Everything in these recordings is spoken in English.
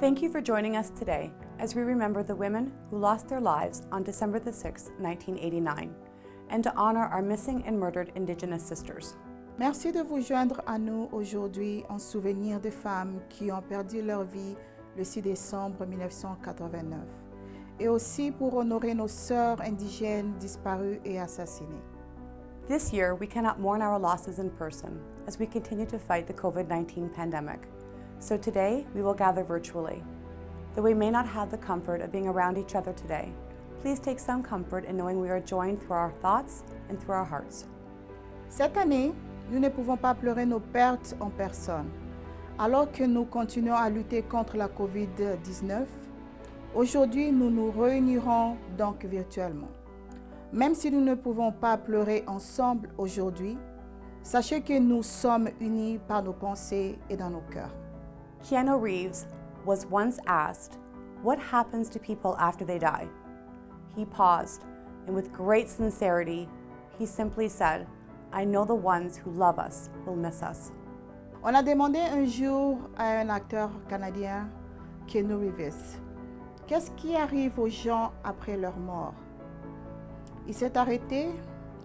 Thank you for joining us today as we remember the women who lost their lives on December the 6th, 1989, and to honor our missing and murdered Indigenous sisters. Merci de vous joindre à nous aujourd'hui en souvenir des femmes qui ont perdu leur vie le 6 décembre 1989 et aussi pour honorer nos sœurs indigènes disparues et assassinées. This year, we cannot mourn our losses in person as we continue to fight the COVID-19 pandemic. So today, we will gather virtually. Though we may not have the comfort of being around each other today, please take some comfort in knowing we are joined through our thoughts and through our hearts. Cette année, nous ne pouvons pas pleurer nos pertes en personne. Alors que nous continuons à lutter contre la COVID-19, aujourd'hui, nous nous réunirons donc virtuellement. Même si nous ne pouvons pas pleurer ensemble aujourd'hui, sachez que nous sommes unis par nos pensées et dans nos cœurs. Keanu Reeves was once asked, "What happens to people after they die?" He paused, and with great sincerity, he simply said, "I know the ones who love us will miss us." On a demandé un jour à un acteur canadien, Keanu Reeves, qu'est-ce qui arrive aux gens après leur mort? Il s'est arrêté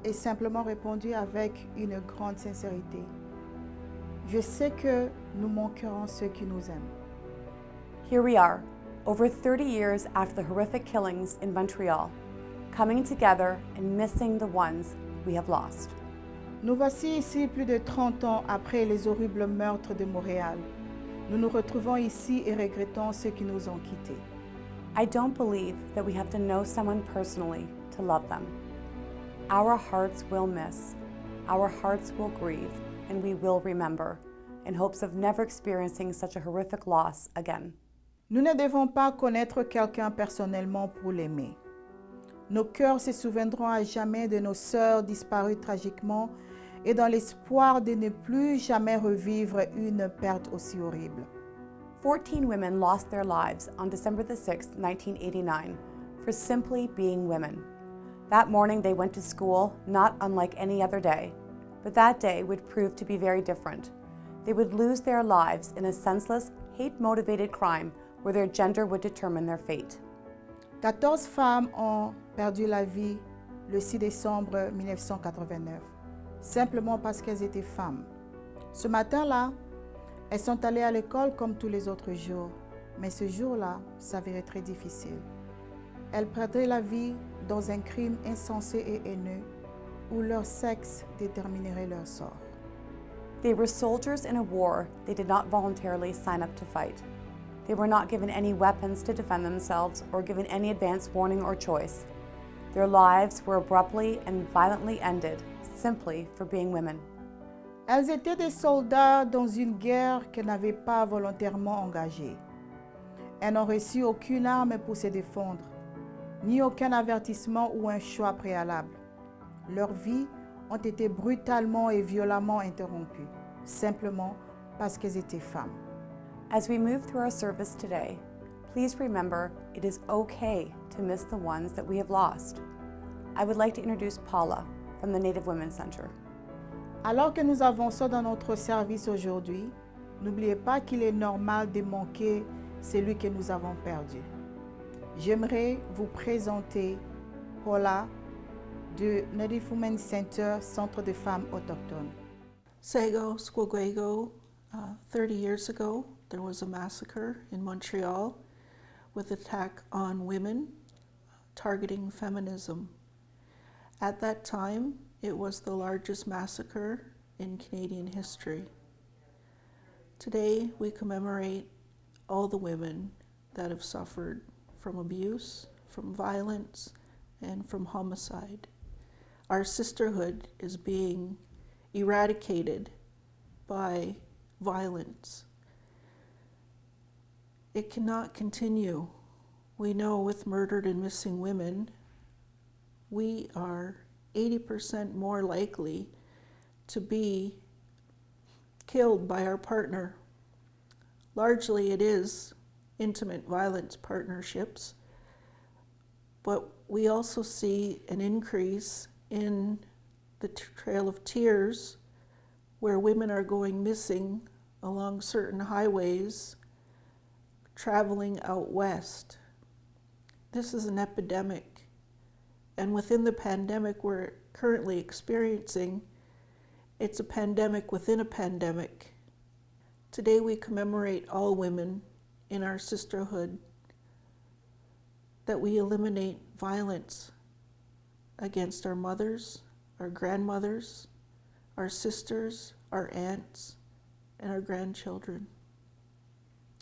et simplement répondu avec une grande sincérité. Je sais que nous manquerons ceux qui nous aiment. Here we are, over 30 years after the horrific killings in Montreal, coming together and missing the ones we have lost. Nous voici ici plus de 30 ans après les horribles meurtres de Montréal. Nous nous retrouvons ici et regrettons ceux qui nous ont quittés. I don't believe that we have to know someone personally to love them. Our hearts will miss, our hearts will grieve, and we will remember, in hopes of never experiencing such a horrific loss again. Nous ne devons pas connaître quelqu'un personnellement pour l'aimer. Nos cœurs se souviendront à jamais de nos sœurs disparues tragiquement et dans l'espoir de ne plus jamais revivre une perte aussi horrible. 14 women lost their lives on December the 6th, 1989, for simply being women. That morning they went to school, not unlike any other day, but that day would prove to be very different. They would lose their lives in a senseless, hate-motivated crime where their gender would determine their fate. 14 femmes ont perdu la vie le 6 décembre 1989, simplement parce qu'elles étaient femmes. Ce matin-là, elles sont allées à l'école comme tous les autres jours, mais ce jour-là s'avérait très difficile. Elles perdraient la vie dans un crime insensé et haineux où leur sexe déterminerait leur sort. They were soldiers in a war they did not voluntarily sign up to fight. They were not given any weapons to defend themselves or given any advance warning or choice. Their lives were abruptly and violently ended simply for being women. Elles étaient des soldats dans une guerre qu'elles n'avaient pas volontairement engagée. Elles n'ont reçu aucune arme pour se défendre, ni aucun avertissement ou un choix préalable. Leurs vies ont été brutalement et violemment interrompues, simplement parce qu'elles étaient femmes. As we move through our service today, please remember it is okay to miss the ones that we have lost. I would like to introduce Paula from the Native Women's Center. Alors que nous avançons dans notre service aujourd'hui, n'oubliez pas qu'il est normal de manquer celui que nous avons perdu. J'aimerais vous présenter Paula du Native Women's Center, Centre de femmes autochtones. Sago, Squaguego, 30 years ago, there was a massacre in Montreal with attack on women, targeting feminism. At that time, it was the largest massacre in Canadian history. Today, we commemorate all the women that have suffered from abuse, from violence, and from homicide. Our sisterhood is being eradicated by violence. It cannot continue. We know with murdered and missing women, we are 80% more likely to be killed by our partner. Largely it is intimate violence partnerships, but we also see an increase in the Trail of Tears where women are going missing along certain highways traveling out west. This is an epidemic, and within the pandemic we're currently experiencing, it's a pandemic within a pandemic. Today we commemorate all women in our sisterhood, that we eliminate violence against our mothers, our grandmothers, our sisters, our aunts, and our grandchildren.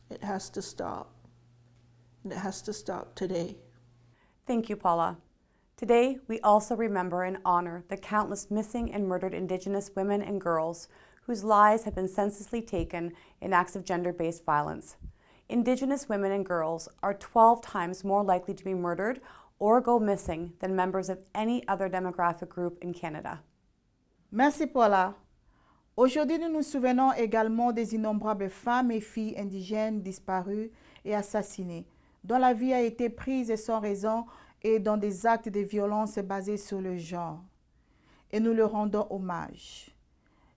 It has to stop, and it has to stop today. Thank you, Paula. Today, we also remember and honor the countless missing and murdered Indigenous women and girls whose lives have been senselessly taken in acts of gender-based violence. Indigenous women and girls are 12 times more likely to be murdered or go missing than members of any other demographic group in Canada. Merci Paula. Aujourd'hui, nous nous souvenons également des innombrables femmes et filles indigènes disparues et assassinées, dont la vie a été prise sans raison et dans des actes de violence basés sur le genre. Et nous leur rendons hommage.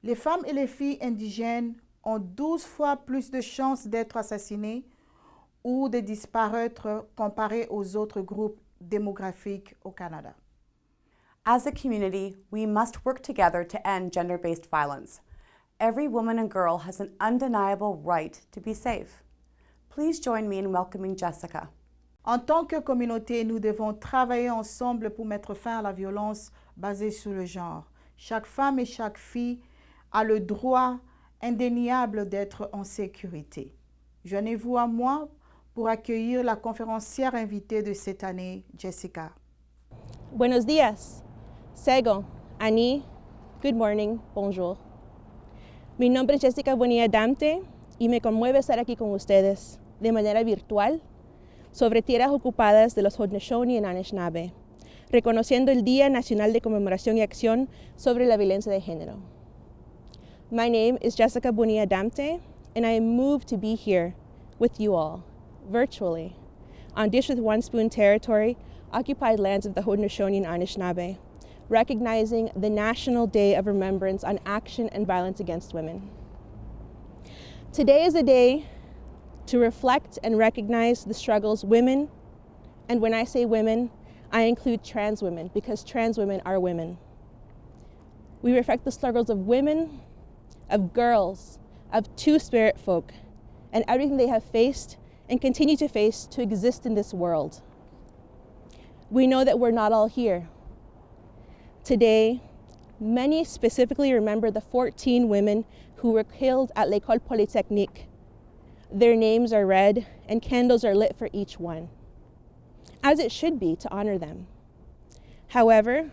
Les femmes et les filles indigènes ont 12 fois plus de chances d'être assassinées ou de disparaître comparé aux autres groupes démographiques au Canada. As a community, we must work together to end gender-based violence. Every woman and girl has an undeniable right to be safe. Please join me in welcoming Jessica. En tant que communauté, nous devons travailler ensemble pour mettre fin à la violence basée sur le genre. Chaque femme et chaque fille a le droit indéniable d'être en sécurité. Joignez-vous à moi pour accueillir la conférencière invitée de cette année, Jessica. Buenos días. Sego, Ani, good morning, bonjour. Mi nombre es Jessica Bonilla Damte y me conmueve estar aquí con ustedes de manera virtual sobre tierras ocupadas de los Haudenosaunee y Anishinaabe, reconociendo el Día Nacional de Conmemoración y Acción sobre la Violencia de Género. My name is Jessica Bonilla Damte, and I am moved to be here with you all, virtually, on Dish with One Spoon territory, occupied lands of the Haudenosaunee and Anishinaabe, recognizing the National Day of Remembrance on Action and Violence Against Women. Today is a day to reflect and recognize the struggles women, and when I say women, I include trans women, because trans women are women. We reflect the struggles of women, of girls, of two-spirit folk, and everything they have faced and continue to face to exist in this world. We know that we're not all here. Today, many specifically remember the 14 women who were killed at École Polytechnique. Their names are read and candles are lit for each one, as it should be to honor them. However,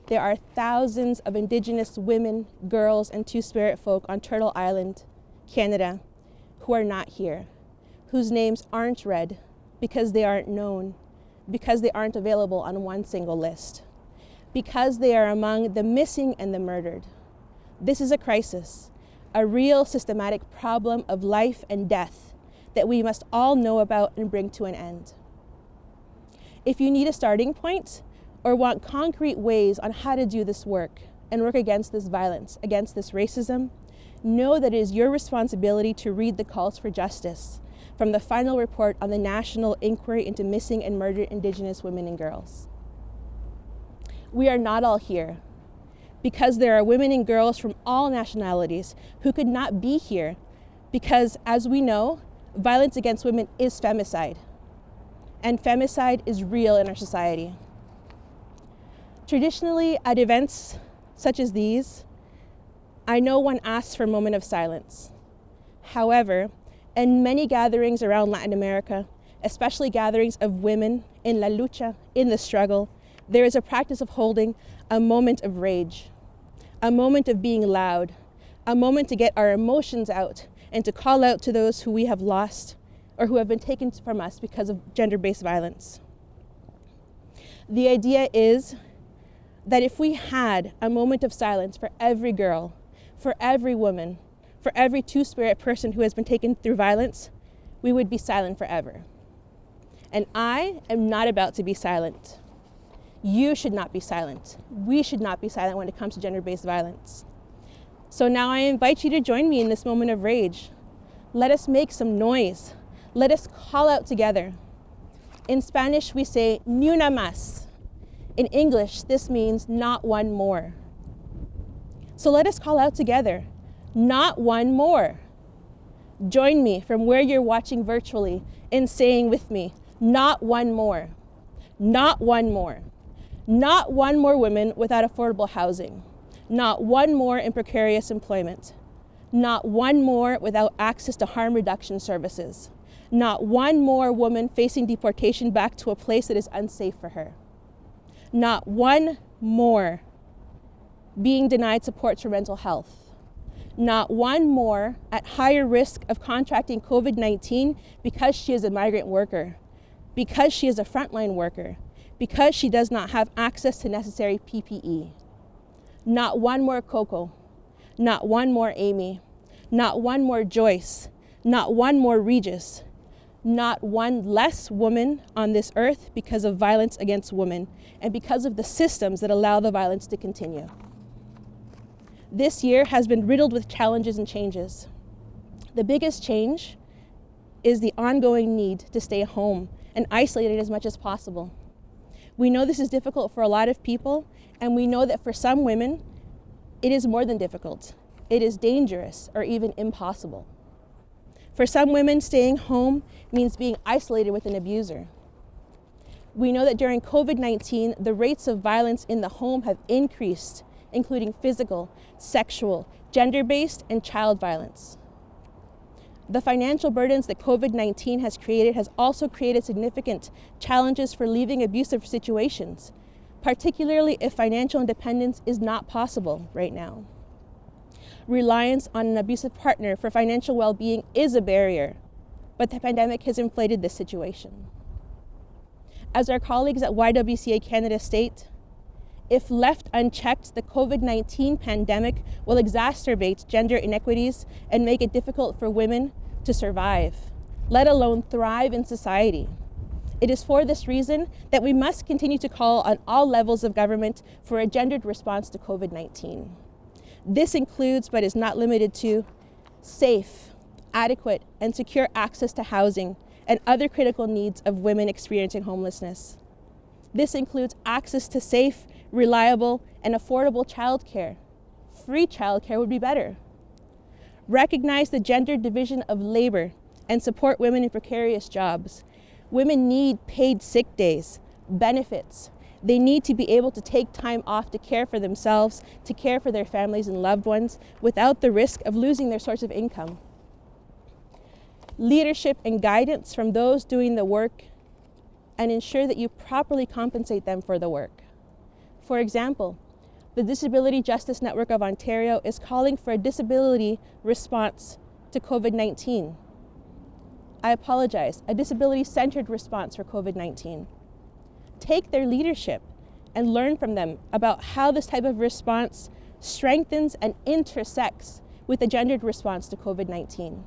there are thousands of Indigenous women, girls, and two-spirit folk on Turtle Island, Canada, who are not here, whose names aren't read because they aren't known, because they aren't available on one single list, because they are among the missing and the murdered. This is a crisis, a real systematic problem of life and death that we must all know about and bring to an end. If you need a starting point or want concrete ways on how to do this work and work against this violence, against this racism, know that it is your responsibility to read the calls for justice from the final report on the National Inquiry into Missing and Murdered Indigenous Women and Girls. We are not all here because there are women and girls from all nationalities who could not be here because, as we know, violence against women is femicide, and femicide is real in our society. Traditionally, at events such as these, I know one asks for a moment of silence. However, in many gatherings around Latin America, especially gatherings of women in la lucha, in the struggle, there is a practice of holding a moment of rage, a moment of being loud, a moment to get our emotions out and to call out to those who we have lost or who have been taken from us because of gender-based violence. The idea is that if we had a moment of silence for every girl, for every woman, for every two-spirit person who has been taken through violence, we would be silent forever. And I am not about to be silent. You should not be silent. We should not be silent when it comes to gender-based violence. So now I invite you to join me in this moment of rage. Let us make some noise. Let us call out together. In Spanish, we say, ni una más. In English, this means not one more. So let us call out together, not one more. Join me from where you're watching virtually in saying with me, not one more, not one more, not one more women without affordable housing, not one more in precarious employment, not one more without access to harm reduction services, not one more woman facing deportation back to a place that is unsafe for her, not one more being denied supports for mental health, not one more at higher risk of contracting COVID-19 because she is a migrant worker, because she is a frontline worker, because she does not have access to necessary PPE. Not one more Coco, not one more Amy, not one more Joyce, not one more Regis, not one less woman on this earth because of violence against women and because of the systems that allow the violence to continue. This year has been riddled with challenges and changes. The biggest change is the ongoing need to stay home and isolated as much as possible. We know this is difficult for a lot of people, and we know that for some women, it is more than difficult. It is dangerous or even impossible. For some women, staying home means being isolated with an abuser. We know that during COVID-19, the rates of violence in the home have increased, including physical, sexual, gender-based, and child violence. The financial burdens that COVID-19 has created has also created significant challenges for leaving abusive situations, particularly if financial independence is not possible right now. Reliance on an abusive partner for financial well-being is a barrier, but the pandemic has inflated this situation. As our colleagues at YWCA Canada state, if left unchecked, the COVID-19 pandemic will exacerbate gender inequities and make it difficult for women to survive, let alone thrive in society. It is for this reason that we must continue to call on all levels of government for a gendered response to COVID-19. This includes, but is not limited to, safe, adequate, and secure access to housing and other critical needs of women experiencing homelessness. This includes access to safe, reliable, and affordable childcare. Free childcare would be better. Recognize the gender division of labor and support women in precarious jobs. Women need paid sick days, benefits. They need to be able to take time off to care for themselves, to care for their families and loved ones without the risk of losing their source of income. Leadership and guidance from those doing the work, and ensure that you properly compensate them for the work. For example, the Disability Justice Network of Ontario is calling for a disability response to COVID-19. I apologize, a disability-centered response for COVID-19. Take their leadership and learn from them about how this type of response strengthens and intersects with a gendered response to COVID-19.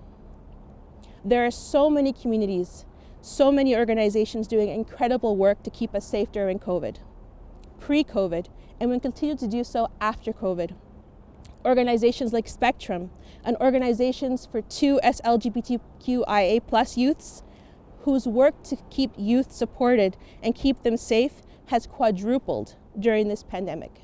There are so many communities, so many organizations doing incredible work to keep us safe during COVID, pre-COVID, and will continue to do so after COVID. Organizations like Spectrum and organizations for 2 LGBTQIA+ youths whose work to keep youth supported and keep them safe has quadrupled during this pandemic.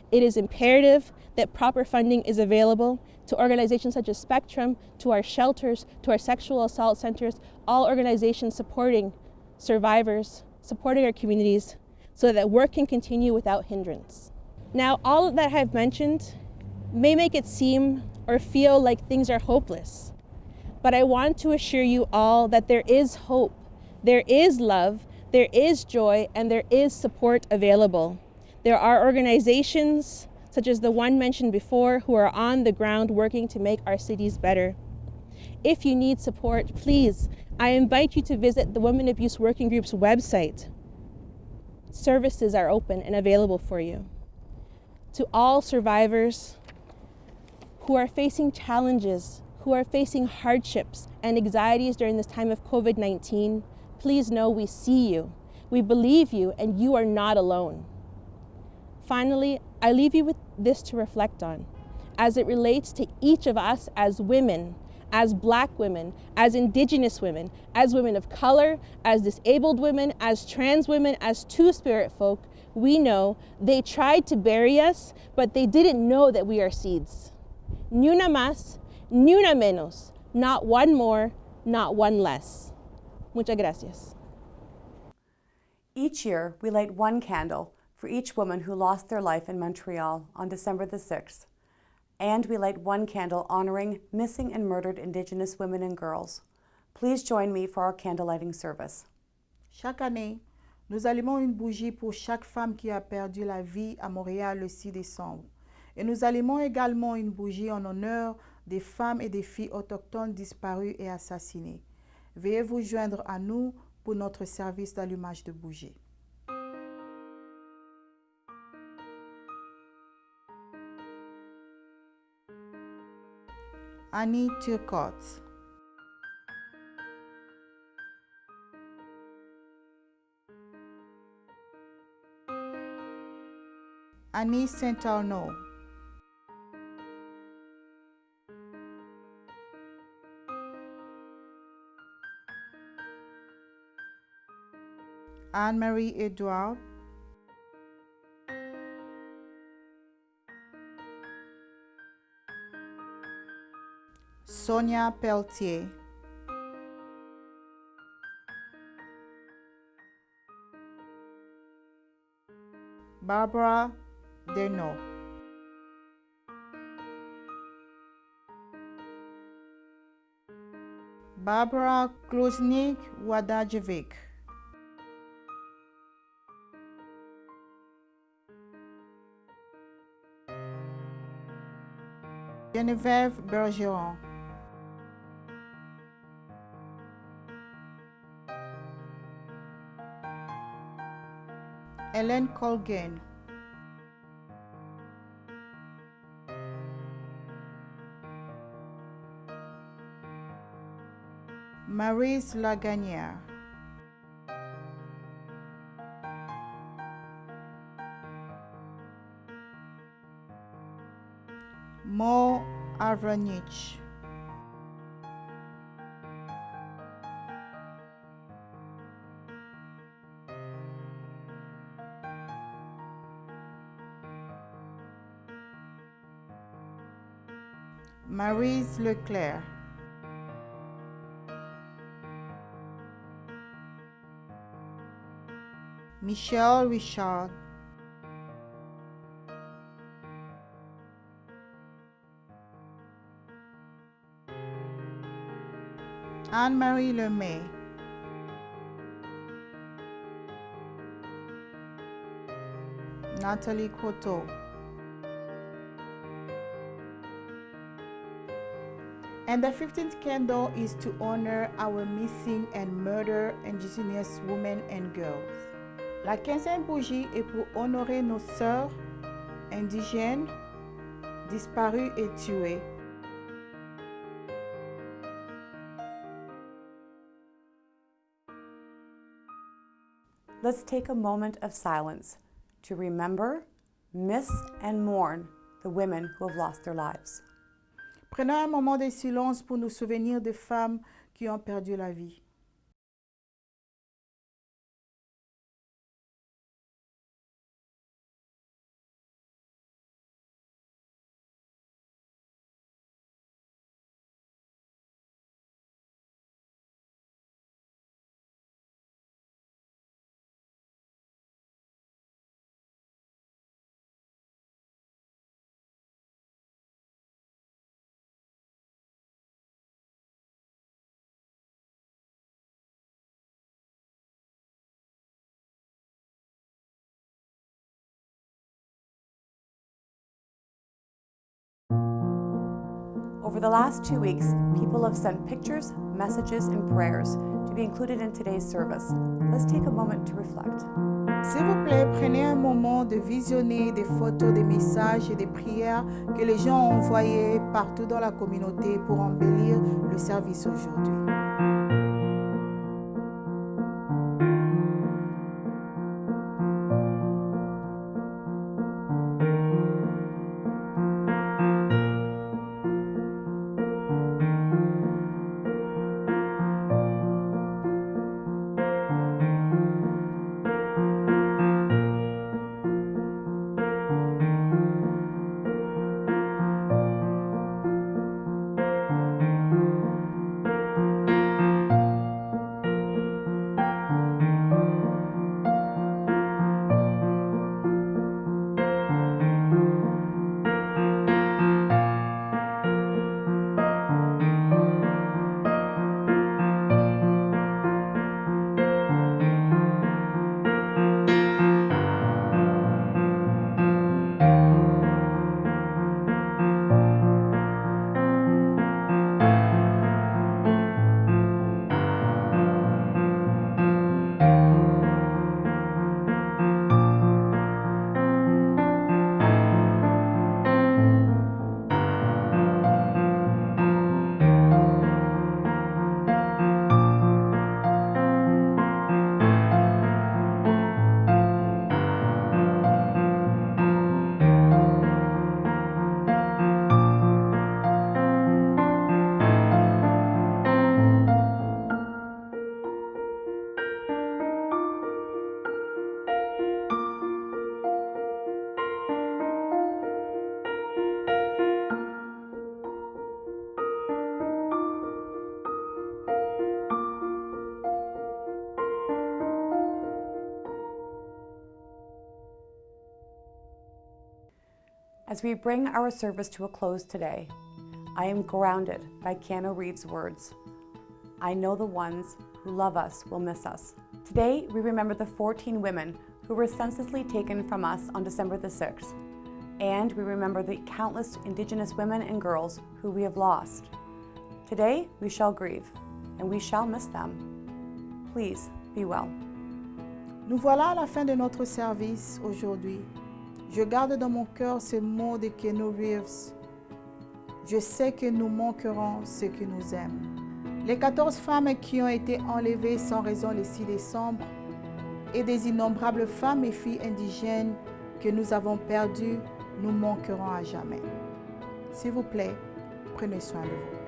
It is imperative that proper funding is available to organizations such as Spectrum, to our shelters, to our sexual assault centers, all organizations supporting survivors, supporting our communities, so that work can continue without hindrance. Now, all that I've mentioned may make it seem or feel like things are hopeless, but I want to assure you all that there is hope, there is love, there is joy, and there is support available. There are organizations, such as the one mentioned before, who are on the ground working to make our cities better. If you need support, please, I invite you to visit the Women Abuse Working Group's website. Services are open and available for you. To all survivors who are facing challenges, who are facing hardships and anxieties during this time of COVID-19, please know we see you, we believe you, and you are not alone. Finally, I leave you with this to reflect on, as it relates to each of us as women, as Black women, as Indigenous women, as women of color, as disabled women, as trans women, as Two-Spirit folk, we know they tried to bury us, but they didn't know that we are seeds. Ni una más, ni una menos, not one more, not one less. Muchas gracias. Each year, we light one candle for each woman who lost their life in Montreal on December the 6th. And we light one candle honoring missing and murdered Indigenous women and girls. Please join me for our candle lighting service. Chaque année, nous allumons une bougie pour chaque femme qui a perdu la vie à Montréal le 6 décembre. Et nous allumons également une bougie en honneur des femmes et des filles autochtones disparues et assassinées. Veuillez vous joindre à nous pour notre service d'allumage de bougies. Annie Turcotte. Annie St-Arneault. Anne-Marie Edouard. Sonia Pelletier. Barbara Daigneault. Barbara Kluznik-Wadajevic. Geneviève Bergeron. Hélène Colgan. Maryse Laganière. Haviernick. Maryse Leclair. Michèle Richard. Anne-Marie Lemay. Nathalie Croteau. And the 15th candle is to honor our missing and murdered Indigenous women and girls. La 15e bougie est pour honorer nos sœurs indigènes disparues et tuées. Let's take a moment of silence to remember, miss, and mourn the women who have lost their lives. Prenons un moment de silence pour nous souvenir des femmes qui ont perdu la vie. Over the last 2 weeks, people have sent pictures, messages, and prayers to be included in today's service. Let's take a moment to reflect. S'il vous plaît, prenez un moment de visionner des photos, des messages et des prières que les gens ont envoyés partout dans la communauté pour embellir le service aujourd'hui. As we bring our service to a close today, I am grounded by Keanu Reeves' words, "I know the ones who love us will miss us." Today, we remember the 14 women who were senselessly taken from us on December the 6th, and we remember the countless Indigenous women and girls who we have lost. Today, we shall grieve, and we shall miss them. Please be well. Nous voilà à la fin de notre service aujourd'hui. Je garde dans mon cœur ces mots de Keanu Reeves. Je sais que nous manquerons ceux qui nous aiment. Les 14 femmes qui ont été enlevées sans raison le 6 décembre et des innombrables femmes et filles indigènes que nous avons perdues nous manqueront à jamais. S'il vous plaît, prenez soin de vous.